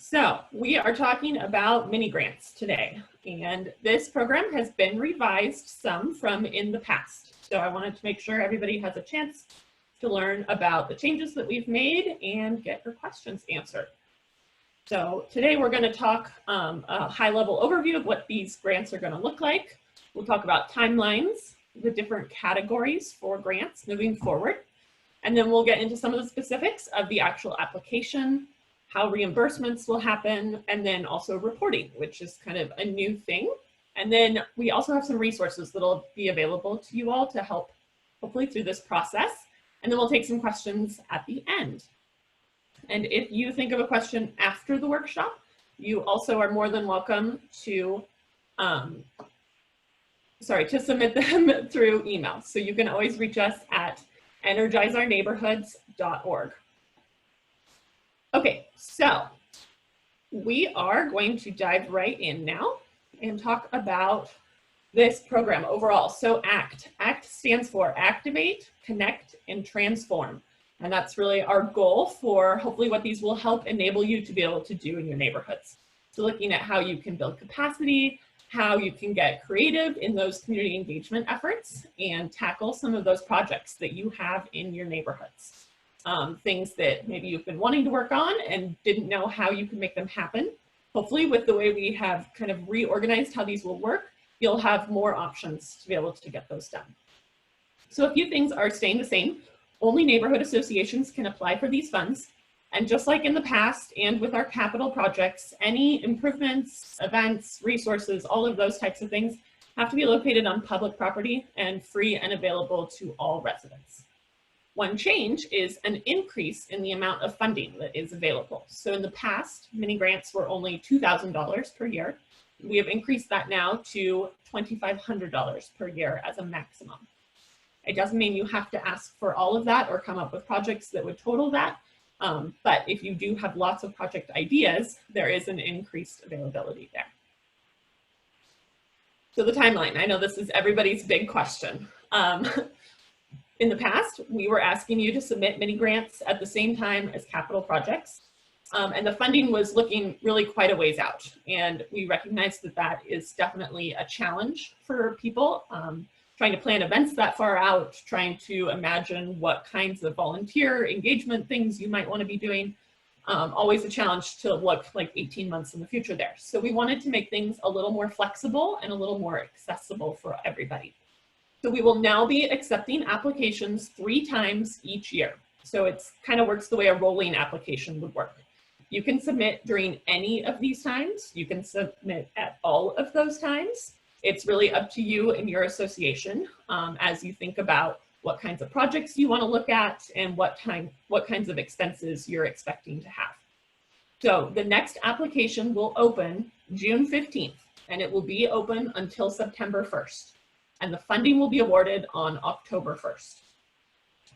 So we are talking about mini grants today, and this program has been revised some from in the past. So I wanted to make sure everybody has a chance to learn about the changes that we've made and get your questions answered. So today we're going to talk a high-level overview of what these grants are going to look like. We'll talk about timelines, the different categories for grants moving forward, and then we'll get into some of the specifics of the actual application, how reimbursements will happen, and then also reporting, which is kind of a new thing. And then we also have some resources that'll be available to you all to help hopefully through this process. And then we'll take some questions at the end. And if you think of a question after the workshop, you also are more than welcome to submit them through email. So you can always reach us at energizeourneighborhoods.org. Okay, so we are going to dive right in now and talk about this program overall. So ACT. ACT stands for Activate, Connect, and Transform. And that's really our goal for hopefully what these will help enable you to be able to do in your neighborhoods. So looking at how you can build capacity, how you can get creative in those community engagement efforts and tackle some of those projects that you have in your neighborhoods. Things that maybe you've been wanting to work on and didn't know how you can make them happen. Hopefully with the way we have kind of reorganized how these will work, you'll have more options to be able to get those done. So a few things are staying the same. Only neighborhood associations can apply for these funds. And just like in the past and with our capital projects, any improvements, events, resources, all of those types of things have to be located on public property and free and available to all residents. One change is an increase in the amount of funding that is available. So in the past, mini grants were only $2,000 per year. We have increased that now to $2,500 per year as a maximum. It doesn't mean you have to ask for all of that or come up with projects that would total that. But if you do have lots of project ideas, there is an increased availability there. So the timeline, I know this is everybody's big question. In the past, we were asking you to submit mini grants at the same time as capital projects. And the funding was looking really quite a ways out. And we recognize that that is definitely a challenge for people. Trying to plan events that far out, trying to imagine what kinds of volunteer engagement things you might want to be doing. Always a challenge to look like 18 months in the future there. So we wanted to make things a little more flexible and a little more accessible for everybody. So we will now be accepting applications 3 times each year. So it's kind of works the way a rolling application would work. You can submit during any of these times. You can submit at all of those times. It's really up to you and your association as you think about what kinds of projects you want to look at and what kinds of expenses you're expecting to have. So the next application will open June 15th, and it will be open until September 1st. And the funding will be awarded on October 1st.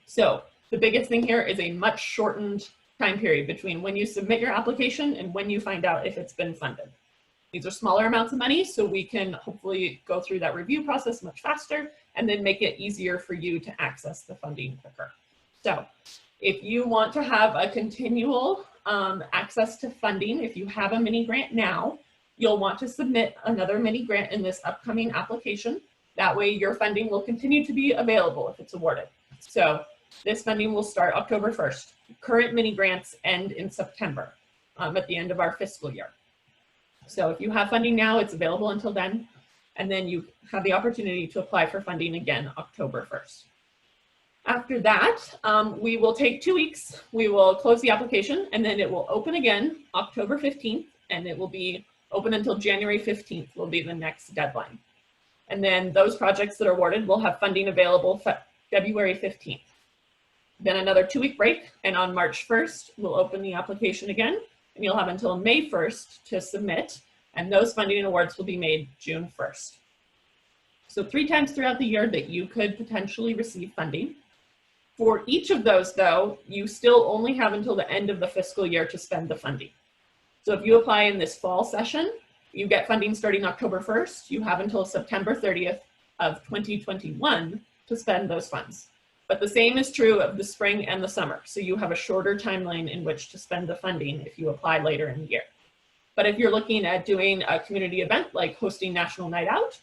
So the biggest thing here is a much shortened time period between when you submit your application and when you find out if it's been funded. These are smaller amounts of money, so we can hopefully go through that review process much faster and then make it easier for you to access the funding quicker. So if you want to have a continual access to funding, if you have a mini grant now, you'll want to submit another mini grant in this upcoming application. That way your funding will continue to be available if it's awarded. So this funding will start October 1st. Current mini grants end in September at the end of our fiscal year. So if you have funding now, it's available until then, and then you have the opportunity to apply for funding again October 1st. After that, we will take 2 weeks. We will close the application, and then it will open again October 15th, and it will be open until January 15th will be the next deadline. And then those projects that are awarded will have funding available February 15th. Then another 2-week break, and on March 1st, we'll open the application again, and you'll have until May 1st to submit, and those funding awards will be made June 1st. So 3 times throughout the year that you could potentially receive funding. For each of those, though, you still only have until the end of the fiscal year to spend the funding. So if you apply in this fall session, you get funding starting October 1st, you have until September 30th of 2021 to spend those funds. But the same is true of the spring and the summer. So you have a shorter timeline in which to spend the funding if you apply later in the year. But if you're looking at doing a community event like hosting National Night Out,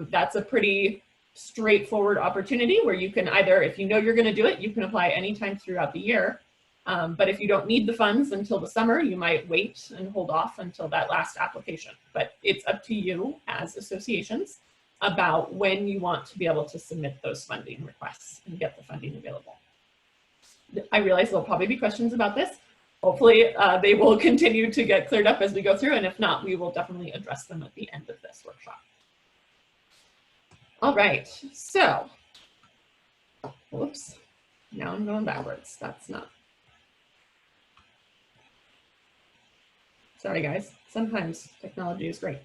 that's a pretty straightforward opportunity where you can either, if you know you're going to do it, you can apply anytime throughout the year. But if you don't need the funds until the summer, you might wait and hold off until that last application. But it's up to you as associations about when you want to be able to submit those funding requests and get the funding available. I realize there'll probably be questions about this. Hopefully they will continue to get cleared up as we go through, and if not, we will definitely address them at the end of this workshop. All right, so, whoops, now I'm going backwards. That's not. Sorry guys, sometimes technology is great.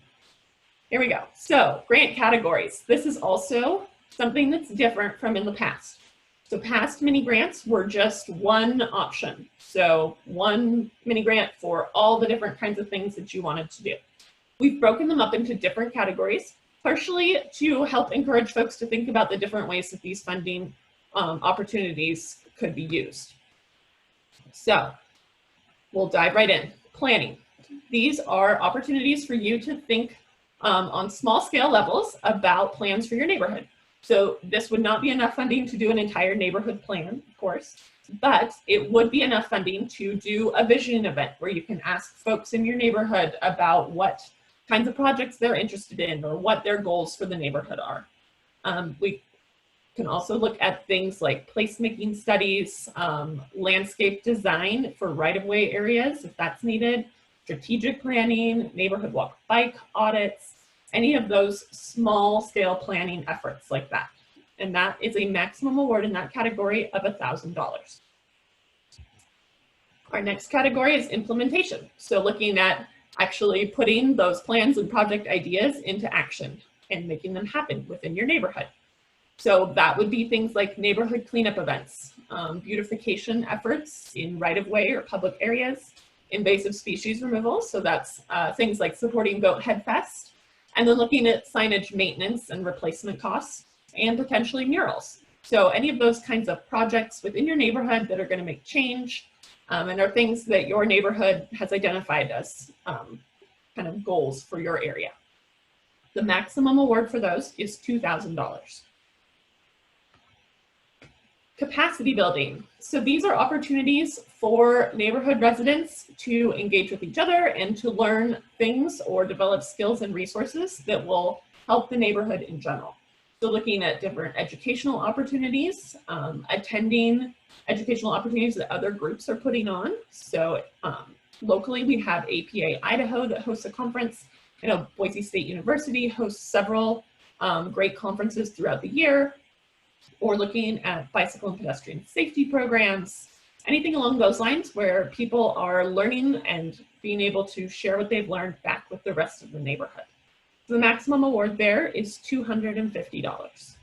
Here we go. So grant categories. This is also something that's different from in the past. So past mini grants were just one option. So one mini grant for all the different kinds of things that you wanted to do. We've broken them up into different categories, partially to help encourage folks to think about the different ways that these funding opportunities could be used. So we'll dive right in. Planning. These are opportunities for you to think on small scale levels about plans for your neighborhood. So this would not be enough funding to do an entire neighborhood plan, of course, but it would be enough funding to do a vision event where you can ask folks in your neighborhood about what kinds of projects they're interested in or what their goals for the neighborhood are. We can also look at things like placemaking studies, landscape design for right-of-way areas if that's needed, strategic planning, neighborhood walk bike audits, any of those small scale planning efforts like that. And that is a maximum award in that category of $1,000. Our next category is implementation. So looking at actually putting those plans and project ideas into action and making them happen within your neighborhood. So that would be things like neighborhood cleanup events, beautification efforts in right-of-way or public areas, invasive species removal. So that's things like supporting Goat Head Fest, and then looking at signage maintenance and replacement costs, and potentially murals. So any of those kinds of projects within your neighborhood that are going to make change and are things that your neighborhood has identified as kind of goals for your area. The maximum award for those is $2,000. Capacity building. So these are opportunities for neighborhood residents to engage with each other and to learn things or develop skills and resources that will help the neighborhood in general. So looking at different educational opportunities, attending educational opportunities that other groups are putting on. So locally we have APA Idaho that hosts a conference. I know Boise State University hosts several great conferences throughout the year. Or looking at bicycle and pedestrian safety programs, anything along those lines where people are learning and being able to share what they've learned back with the rest of the neighborhood. So the maximum award there is $250.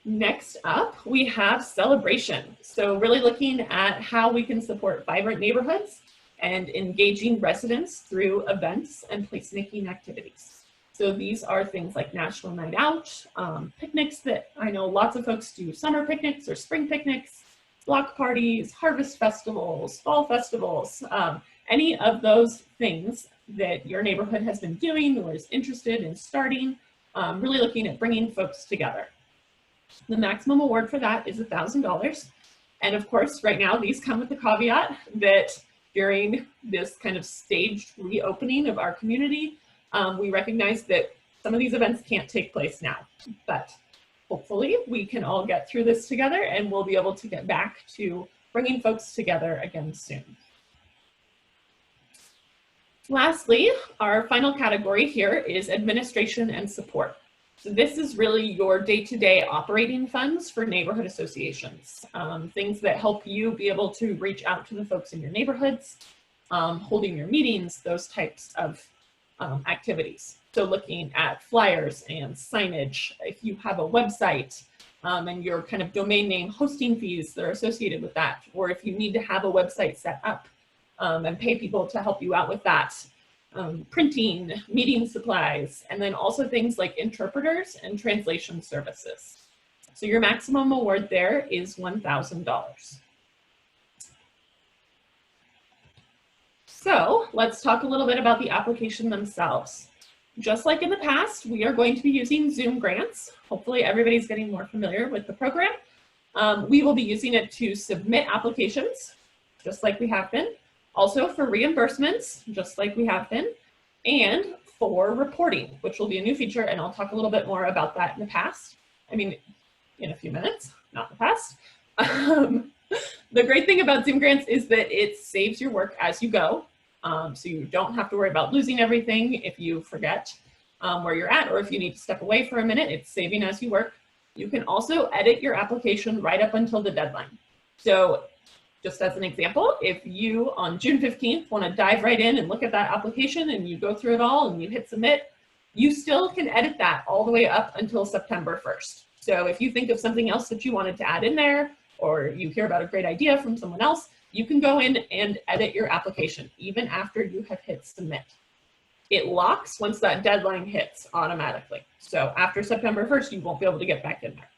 Next up, we have celebration. So really looking at how we can support vibrant neighborhoods and engaging residents through events and placemaking activities. So these are things like National Night Out, picnics that I know lots of folks do, summer picnics or spring picnics, block parties, harvest festivals, fall festivals, any of those things that your neighborhood has been doing or is interested in starting, really looking at bringing folks together. The maximum award for that is $1,000. And of course, right now, these come with the caveat that during this kind of staged reopening of our community, we recognize that some of these events can't take place now, but hopefully we can all get through this together and we'll be able to get back to bringing folks together again soon. Lastly, our final category here is administration and support. So this is really your day-to-day operating funds for neighborhood associations, things that help you be able to reach out to the folks in your neighborhoods, holding your meetings, those types of activities. So looking at flyers and signage, if you have a website and your kind of domain name hosting fees that are associated with that, or if you need to have a website set up and pay people to help you out with that, printing, meeting supplies, and then also things like interpreters and translation services. So your maximum award there is $1,000. So let's talk a little bit about the application themselves. Just like in the past, we are going to be using Zoom grants. Hopefully everybody's getting more familiar with the program. We will be using it to submit applications, just like we have been. Also for reimbursements, just like we have been. And for reporting, which will be a new feature, and I'll talk a little bit more about that in the past. I mean, in a few minutes, not the past. The great thing about Zoom grants is that it saves your work as you go. So you don't have to worry about losing everything if you forget where you're at, or if you need to step away for a minute, it's saving as you work. You can also edit your application right up until the deadline. So just as an example, if you on June 15th want to dive right in and look at that application and you go through it all and you hit submit, you still can edit that all the way up until September 1st. So if you think of something else that you wanted to add in there, or you hear about a great idea from someone else, you can go in and edit your application even after you have hit submit. It locks once that deadline hits automatically. So after September 1st, you won't be able to get back in there.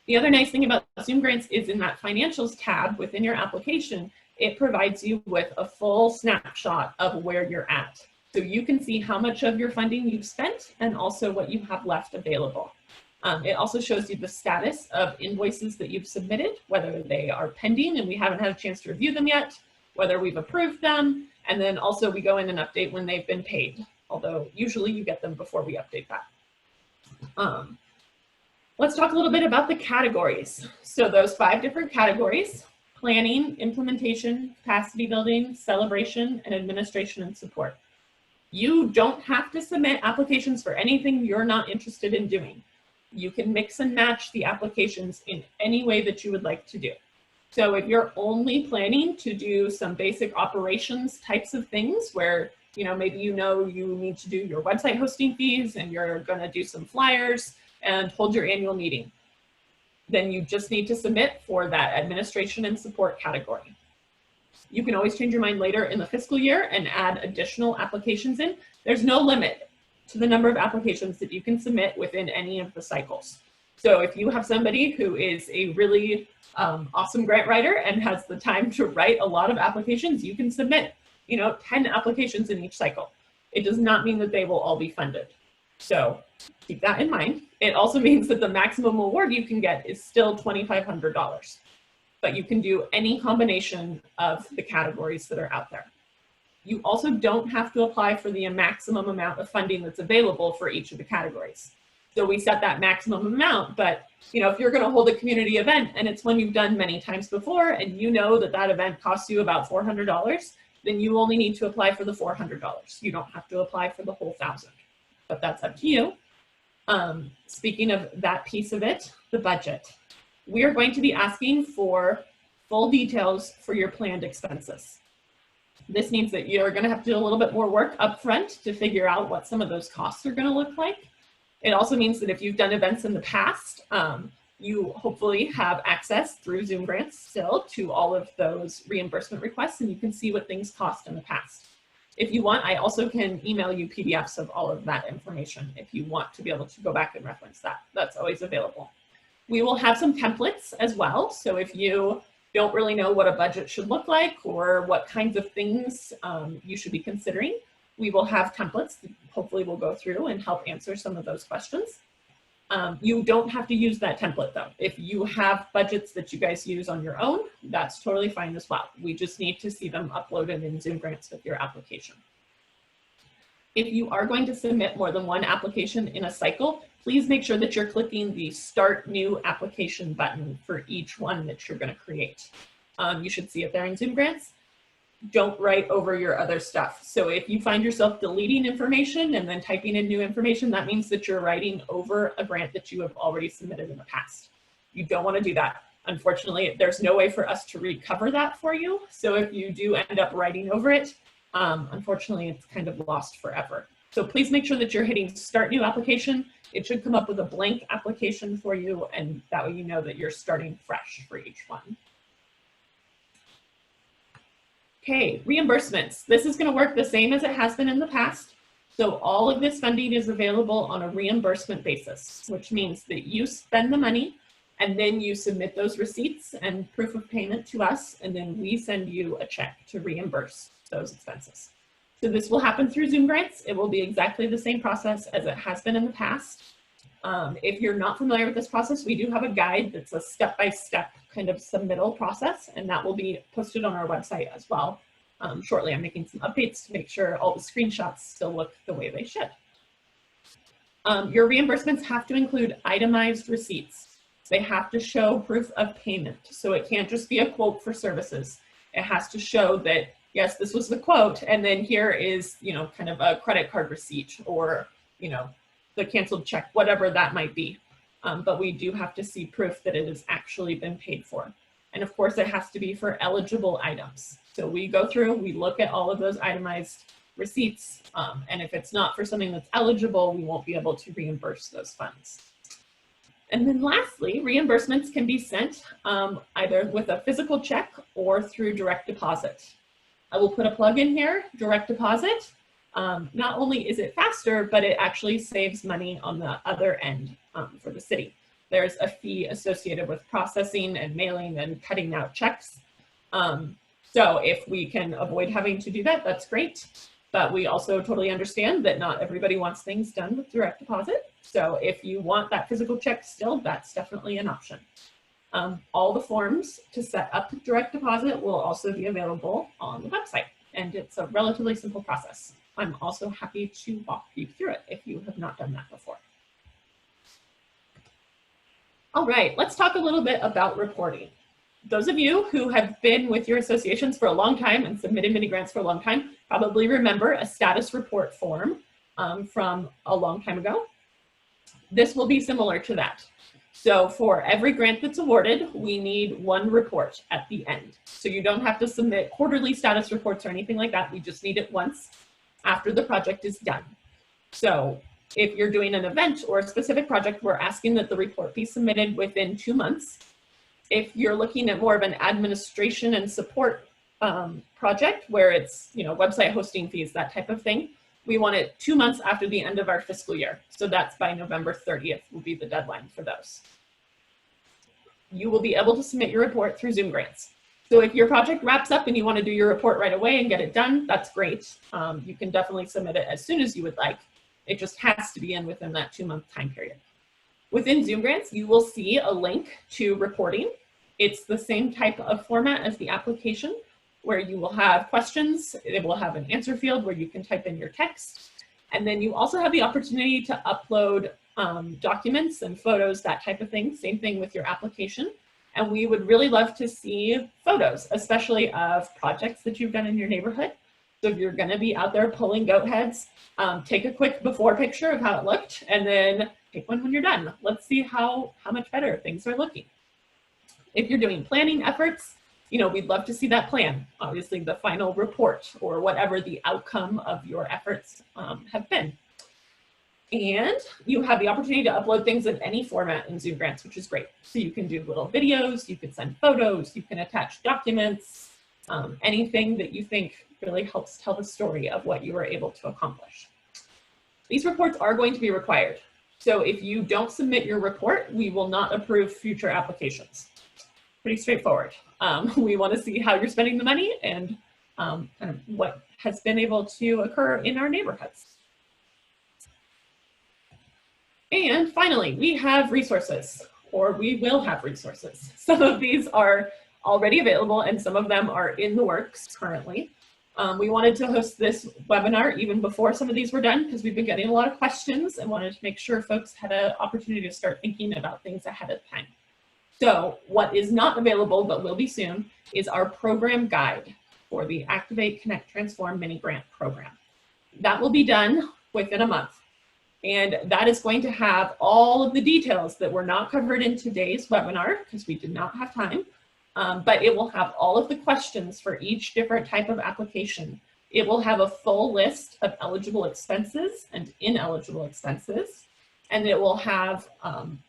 The other nice thing about Zoom grants is in that financials tab within your application, it provides you with a full snapshot of where you're at. So you can see how much of your funding you've spent and also what you have left available. It also shows you the status of invoices that you've submitted, whether they are pending and we haven't had a chance to review them yet, whether we've approved them, and then also we go in and update when they've been paid, although usually you get them before we update that. Let's talk a little bit about the categories. So those 5 different categories: planning, implementation, capacity building, celebration, and administration and support. You don't have to submit applications for anything you're not interested in doing. You can mix and match the applications in any way that you would like to do. So if you're only planning to do some basic operations types of things where, maybe you need to do your website hosting fees and you're going to do some flyers and hold your annual meeting, then you just need to submit for that administration and support category. You can always change your mind later in the fiscal year and add additional applications in. There's no limit to the number of applications that you can submit within any of the cycles. So if you have somebody who is a really awesome grant writer and has the time to write a lot of applications, you can submit 10 applications in each cycle. It does not mean that they will all be funded. So keep that in mind. It also means that the maximum award you can get is still $2,500, but you can do any combination of the categories that are out there. You also don't have to apply for the maximum amount of funding that's available for each of the categories. So we set that maximum amount, but if you're going to hold a community event and it's one you've done many times before and you know that that event costs you about $400, then you only need to apply for the $400. You don't have to apply for the whole $1,000, but that's up to you. Speaking of that piece of it, the budget. We are going to be asking for full details for your planned expenses. This means that you're going to have to do a little bit more work up front to figure out what some of those costs are going to look like. It also means that if you've done events in the past, you hopefully have access through Zoom grants still to all of those reimbursement requests, and you can see what things cost in the past. If you want, I also can email you PDFs of all of that information if you want to be able to go back and reference that. That's always available. We will have some templates as well. So if you don't really know what a budget should look like or what kinds of things you should be considering, we will have templates that hopefully we'll go through and help answer some of those questions. You don't have to use that template though. If you have budgets that you guys use on your own, that's totally fine as well. We just need to see them uploaded in Zoom grants with your application. If you are going to submit more than one application in a cycle, please make sure that you're clicking the Start New Application button for each one that you're going to create. You should see it there in Zoom grants. Don't write over your other stuff. So if you find yourself deleting information and then typing in new information, that means that you're writing over a grant that you have already submitted in the past. You don't want to do that. Unfortunately, there's no way for us to recover that for you. So if you do end up writing over it, unfortunately, it's kind of lost forever. So please make sure that you're hitting Start New Application. It should come up with a blank application for you, and that way you know that you're starting fresh for each one. Okay, reimbursements. This is going to work the same as it has been in the past. So all of this funding is available on a reimbursement basis, which means that you spend the money and then you submit those receipts and proof of payment to us, and then we send you a check to reimburse those expenses. So this will happen through Zoom grants. It will be exactly the same process as it has been in the past. If you're not familiar with this process, we do have a guide that's a step-by-step kind of submittal process, and that will be posted on our website as well. Shortly, I'm making some updates to make sure all the screenshots still look the way they should. Your reimbursements have to include itemized receipts. They have to show proof of payment. So it can't just be a quote for services. It has to show that, yes, this was the quote, and then here is, kind of a credit card receipt or, the canceled check, whatever that might be. But we do have to see proof that it has actually been paid for. And of course, it has to be for eligible items. So we go through, we look at all of those itemized receipts, and if it's not for something that's eligible, we won't be able to reimburse those funds. And then lastly, reimbursements can be sent either with a physical check or through direct deposit. I will put a plug in here, direct deposit. Not only is it faster, but it actually saves money on the other end for the city. There's a fee associated with processing and mailing and cutting out checks. So if we can avoid having to do that, that's great. But we also totally understand that not everybody wants things done with direct deposit. So if you want that physical check still, that's definitely an option. All the forms to set up direct deposit will also be available on the website, and it's a relatively simple process. I'm also happy to walk you through it if you have not done that before. All right, let's talk a little bit about reporting. Those of you who have been with your associations for a long time and submitted mini grants for a long time probably remember a status report form from a long time ago. This will be similar to that. So for every grant that's awarded, we need one report at the end. So you don't have to submit quarterly status reports or anything like that. We just need it once after the project is done. So if you're doing an event or a specific project, we're asking that the report be submitted within 2 months. If you're looking at more of an administration and support project where it's, website hosting fees, that type of thing, we want it 2 months after the end of our fiscal year. So that's by November 30th will be the deadline for those. You will be able to submit your report through Zoom grants. So if your project wraps up and you want to do your report right away and get it done, that's great. You can definitely submit it as soon as you would like. It just has to be in within that 2-month time period. Within Zoom grants, you will see a link to reporting. It's the same type of format as the application, where you will have questions. It will have an answer field where you can type in your text. And then you also have the opportunity to upload documents and photos, that type of thing. Same thing with your application. And we would really love to see photos, especially of projects that you've done in your neighborhood. So if you're gonna be out there pulling goat heads, take a quick before picture of how it looked, and then take one when you're done. Let's see how much better things are looking. If you're doing planning efforts, we'd love to see that plan. Obviously the final report or whatever the outcome of your efforts have been. And you have the opportunity to upload things in any format in Zoom grants, which is great. So you can do little videos, you can send photos, you can attach documents, anything that you think really helps tell the story of what you were able to accomplish. These reports are going to be required. So if you don't submit your report, we will not approve future applications. Pretty straightforward. We want to see how you're spending the money and kind of what has been able to occur in our neighborhoods. And finally, we have resources, or we will have resources. Some of these are already available and some of them are in the works currently. We wanted to host this webinar even before some of these were done because we've been getting a lot of questions and wanted to make sure folks had an opportunity to start thinking about things ahead of time. So what is not available but will be soon is our program guide for the Activate, Connect, Transform mini grant program. That will be done within a month. And that is going to have all of the details that were not covered in today's webinar because we did not have time, but it will have all of the questions for each different type of application. It will have a full list of eligible expenses and ineligible expenses, and it will have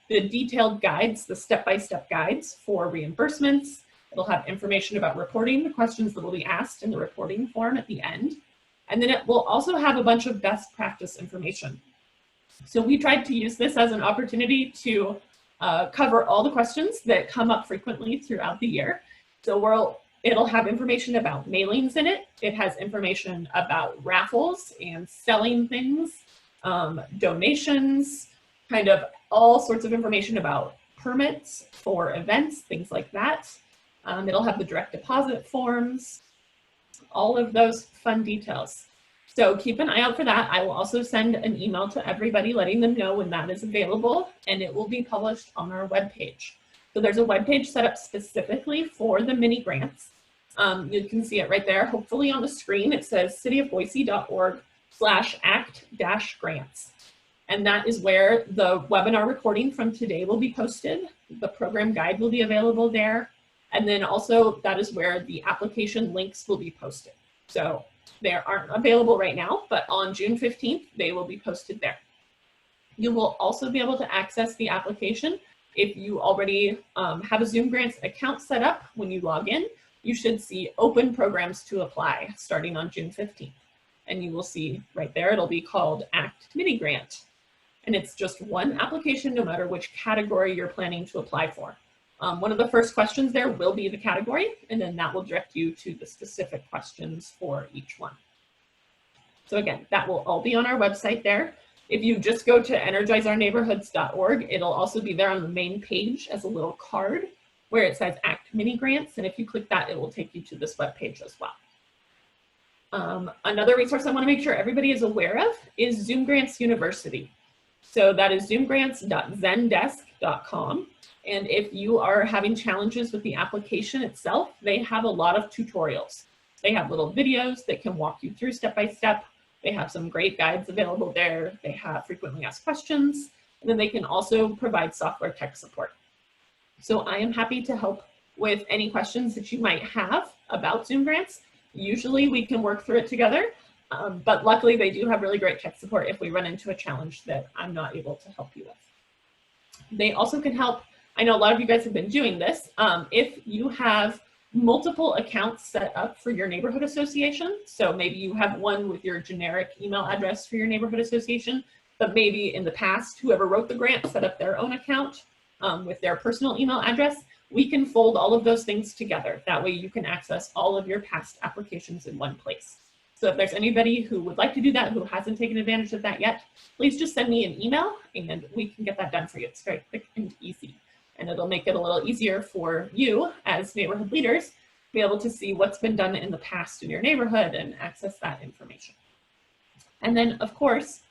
the detailed guides, the step-by-step guides for reimbursements. It'll have information about reporting, the questions that will be asked in the reporting form at the end. And then it will also have a bunch of best practice information. So we tried to use this as an opportunity to cover all the questions that come up frequently throughout the year. So it'll have information about mailings in it. It has information about raffles and selling things, donations, kind of all sorts of information about permits for events, things like that. It'll have the direct deposit forms, all of those fun details. So keep an eye out for that. I will also send an email to everybody letting them know when that is available, and it will be published on our webpage. So there's a webpage set up specifically for the mini grants. You can see it right there, hopefully on the screen. It says cityofboise.org/act-grants. And that is where the webinar recording from today will be posted. The program guide will be available there. And then also that is where the application links will be posted. So they aren't available right now, but on June 15th, they will be posted there. You will also be able to access the application if you already have a Zoom Grants account set up. When you log in, you should see open programs to apply starting on June 15th. And you will see right there, it'll be called ACT Mini Grant. And it's just one application, no matter which category you're planning to apply for. One of the first questions there will be the category, and then that will direct you to the specific questions for each one. So again, that will all be on our website there. If you just go to energizeourneighborhoods.org, it'll also be there on the main page as a little card where it says ACT Mini Grants. And if you click that, it will take you to this web page as well. Another resource I want to make sure everybody is aware of is Zoom Grants University. So that is zoomgrants.zendesk.com. And if you are having challenges with the application itself, they have a lot of tutorials. They have little videos that can walk you through step by step. They have some great guides available there. They have frequently asked questions, and then they can also provide software tech support. So I am happy to help with any questions that you might have about Zoom Grants. Usually we can work through it together, but luckily they do have really great tech support if we run into a challenge that I'm not able to help you with. They also can help. I know a lot of you guys have been doing this. If you have multiple accounts set up for your neighborhood association, so maybe you have one with your generic email address for your neighborhood association, but maybe in the past, whoever wrote the grant set up their own account with their personal email address, we can fold all of those things together. That way you can access all of your past applications in one place. So if there's anybody who would like to do that, who hasn't taken advantage of that yet, please just send me an email and we can get that done for you. It's very quick and easy. And it'll make it a little easier for you as neighborhood leaders to be able to see what's been done in the past in your neighborhood and access that information. And then, of course,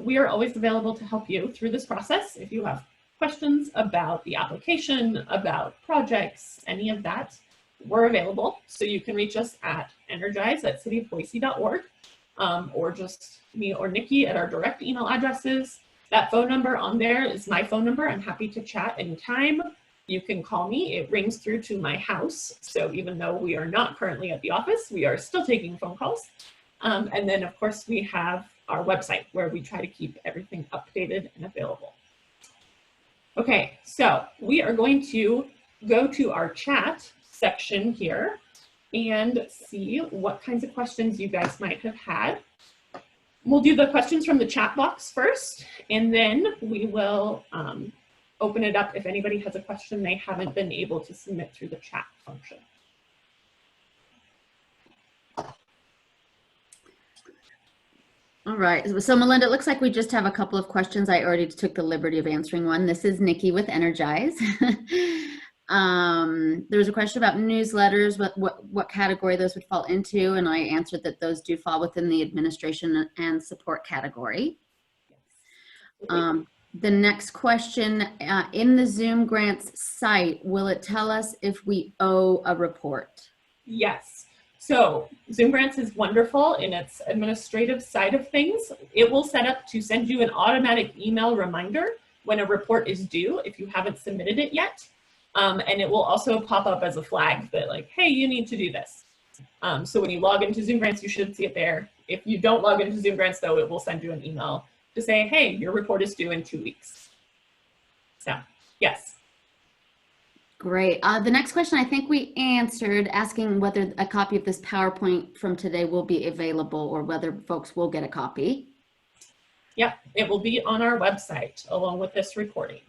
we are always available to help you through this process. If you have questions about the application, about projects, any of that, we're available. So you can reach us at energize@cityofboise.org or just me or Nikki at our direct email addresses. That phone number on there is my phone number. I'm happy to chat anytime. You can call me. It rings through to my house. So even though we are not currently at the office, we are still taking phone calls. And then, of course, we have our website where we try to keep everything updated and available. Okay, so we are going to go to our chat section here and see what kinds of questions you guys might have had. We'll do the questions from the chat box first, and then we will open it up if anybody has a question they haven't been able to submit through the chat function. All right, so Melinda, it looks like we just have a couple of questions. I already took the liberty of answering one. This is Nikki with Energize. There was a question about newsletters, what category those would fall into, and I answered that those do fall within the administration and support category. The next question, in the Zoom Grants site, will it tell us if we owe a report? Yes. So Zoom Grants is wonderful in its administrative side of things. It will set up to send you an automatic email reminder when a report is due if you haven't submitted it yet. And it will also pop up as a flag that like, hey, you need to do this. So when you log into Zoom Grants, you should see it there. If you don't log into Zoom Grants, though, it will send you an email to say, hey, your report is due in 2 weeks. So, yes. Great. The next question I think we answered, asking whether a copy of this PowerPoint from today will be available or whether folks will get a copy. Yep, it will be on our website along with this recording.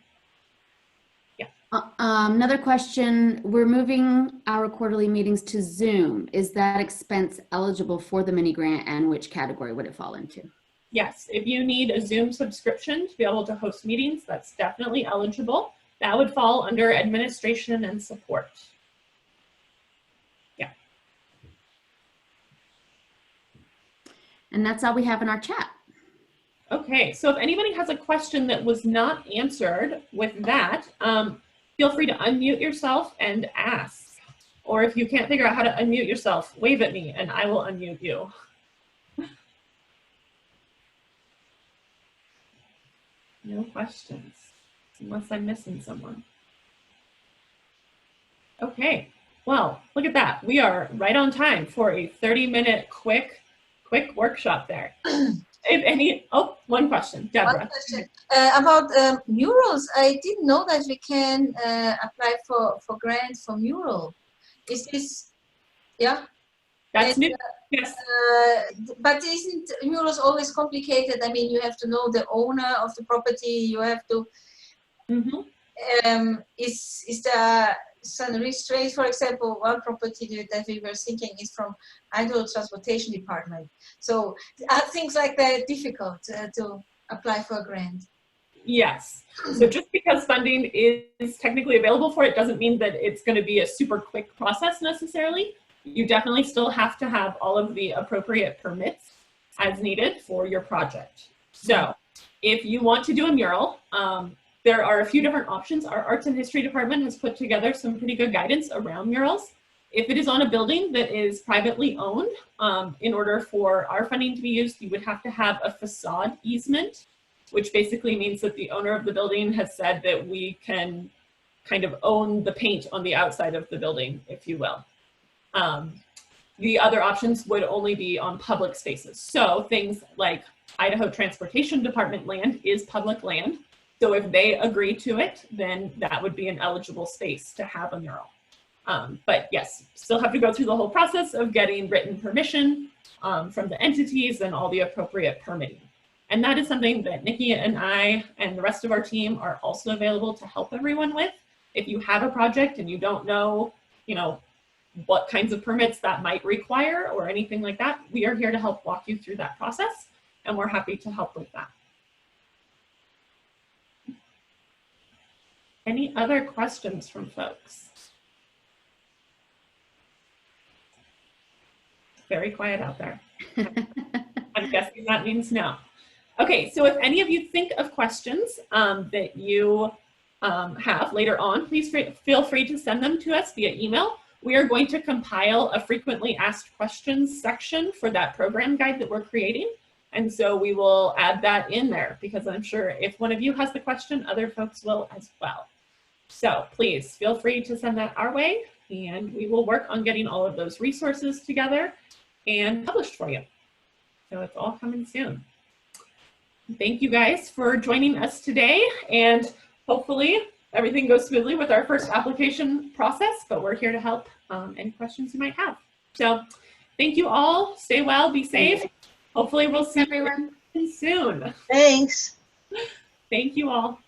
Another question, we're moving our quarterly meetings to Zoom. Is that expense eligible for the mini grant, and which category would it fall into? Yes, if you need a Zoom subscription to be able to host meetings, that's definitely eligible. That would fall under administration and support. Yeah. And that's all we have in our chat. Okay, so if anybody has a question that was not answered with that, feel free to unmute yourself and ask. Or if you can't figure out how to unmute yourself, wave at me and I will unmute you. No questions, unless I'm missing someone. Okay, well, look at that. We are right on time for a 30-minute quick workshop there. If any, oh, one question, Deborah. One question about murals. I didn't know that we can apply for grants for mural. Is this, yeah? That's And, new, yes. But isn't murals always complicated? I mean, you have to know the owner of the property. You have to. Is there some restraints? For example, one property that we were thinking is from Idaho Transportation Department. So are things like that difficult to apply for a grant? Yes. So just because funding is technically available for it doesn't mean that it's going to be a super quick process necessarily. You definitely still have to have all of the appropriate permits as needed for your project. So if you want to do a mural, there are a few different options. Our Arts and History Department has put together some pretty good guidance around murals. If it is on a building that is privately owned, in order for our funding to be used, you would have to have a facade easement, which basically means that the owner of the building has said that we can kind of own the paint on the outside of the building, if you will. The other options would only be on public spaces. So things like Idaho Transportation Department land is public land. So if they agree to it, then that would be an eligible space to have a mural. But yes, still have to go through the whole process of getting written permission from the entities and all the appropriate permitting. And that is something that Nikki and I and the rest of our team are also available to help everyone with. If you have a project and you don't know, what kinds of permits that might require or anything like that, we are here to help walk you through that process, and we're happy to help with that. Any other questions from folks? Very quiet out there. I'm guessing that means no. Okay, so if any of you think of questions that you have later on, please feel free to send them to us via email. We are going to compile a frequently asked questions section for that program guide that we're creating. And so we will add that in there because I'm sure if one of you has the question, other folks will as well. So please feel free to send that our way, and we will work on getting all of those resources together and published for you. So it's all coming soon. Thank you guys for joining us today, and hopefully everything goes smoothly with our first application process, but we're here to help any questions you might have. So thank you all. Stay well, be safe. Hopefully we'll see everyone soon. Thanks. Thank you all.